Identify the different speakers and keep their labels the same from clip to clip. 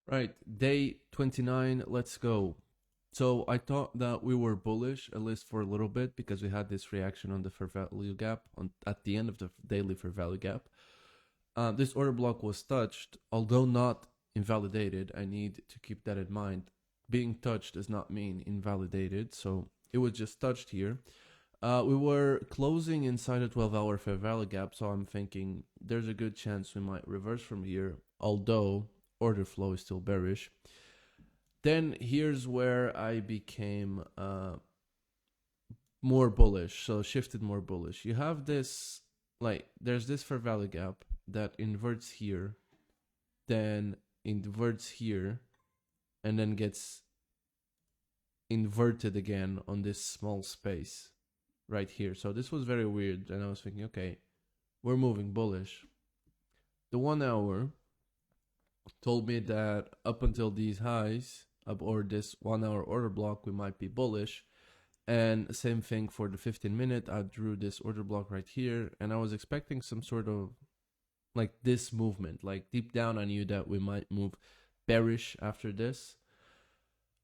Speaker 1: Right, day 29, let's go. So I thought that we were bullish, at least for a little bit, because we had this reaction on the fair value gap at the end of the daily fair value gap. This order block was touched, although not invalidated. I need to keep that in mind. Being touched does not mean invalidated, so it was just touched here. We were closing inside a 12-hour fair value gap, so I'm thinking there's a good chance we might reverse from here, although order flow is still bearish. Then here's where I became more bullish, so shifted more bullish. You have this, like, there's this fair value gap that inverts here, then inverts here, and then gets inverted again on this small space right here. So this was very weird, and I was thinking, okay, we're moving bullish. The 1 hour told me that up until these highs, or this 1 hour order block, we might be bullish. And same thing for the 15-minute. I drew this order block right here, and I was expecting some sort of like this movement. Like deep down, I knew that we might move bearish after this.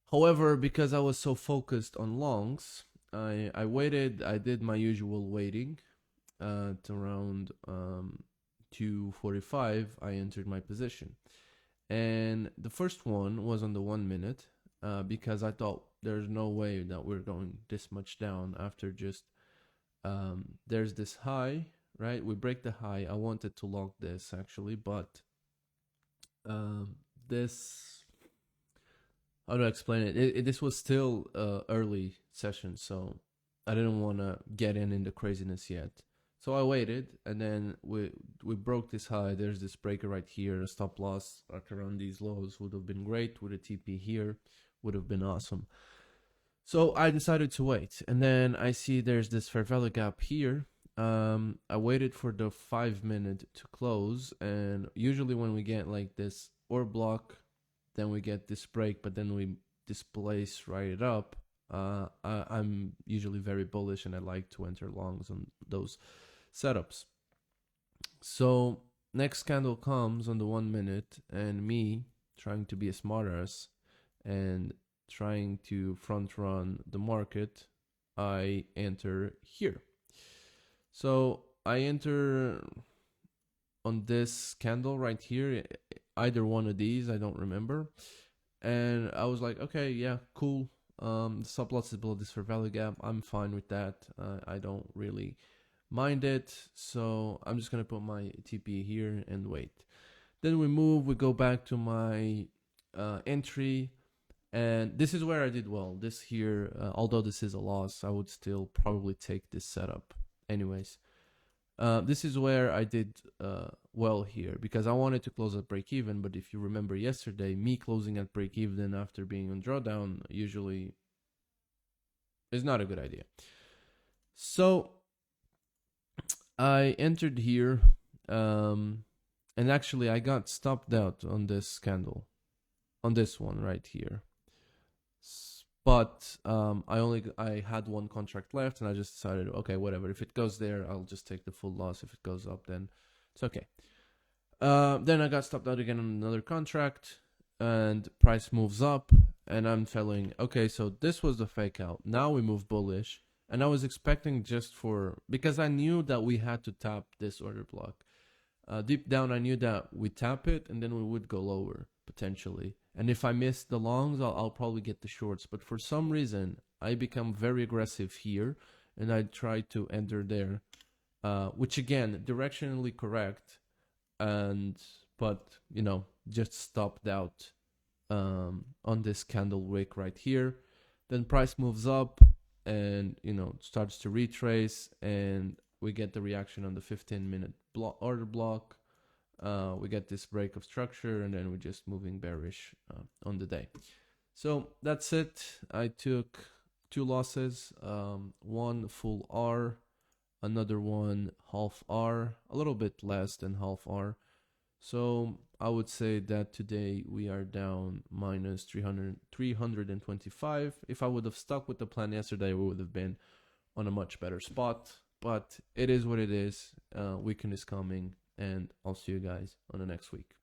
Speaker 1: However, because I was so focused on longs, I waited. I did my usual waiting. At around 2:45, I entered my position. And the first one was on the 1 minute, because I thought there's no way that we're going this much down after just there's this high, right? We break the high. I wanted to lock this actually, but this, how do I explain it? This was still early session, so I didn't want to get in the craziness yet. So I waited, and then we broke this high. There's this breaker right here. A stop loss at around these lows would have been great. With a TP here, would have been awesome. So I decided to wait, and then I see there's this fair value gap here. I waited for the 5 minute to close, and usually when we get like this or block, then we get this break, but then we displace right up. I'm usually very bullish, and I like to enter longs on those setups. So next candle comes on the 1 minute, and me trying to be a smartass and trying to front run the market, I enter here. So I enter on this candle right here, either one of these, I don't remember. And I was like, okay, yeah, cool. The stop loss is below this fair value gap. I'm fine with that. I don't really mind it. So I'm just going to put my TP here and wait. Then we move, we go back to my entry. And this is where I did well. This here, although this is a loss, I would still probably take this setup. Anyways, this is where I did well here, because I wanted to close at break even. But if you remember yesterday, me closing at break even after being on drawdown usually is not a good idea. So I entered here, and actually I got stopped out on this candle, on this one right here. But I had one contract left, and I just decided, okay, whatever. If it goes there, I'll just take the full loss. If it goes up, then it's okay. Then I got stopped out again on another contract, and price moves up, and I'm feeling, okay, so this was the fake out. Now we move bullish, and I was expecting because I knew that we had to tap this order block. Deep down, I knew that we tap it, and then we would go lower, potentially. And if I miss the longs, I'll probably get the shorts. But for some reason, I become very aggressive here, and I try to enter there, which again, directionally correct, but you know, just stopped out on this candle wick right here. Then price moves up, and you know, starts to retrace, and we get the reaction on the 15-minute order block. We get this break of structure, and then we're just moving bearish on the day. So that's it. I took 2 losses, one full R, another one half R, a little bit less than half R. So I would say that today we are down minus 325. If I would have stuck with the plan yesterday, we would have been on a much better spot. But it is what it is. Weekend is coming, and I'll see you guys on the next week.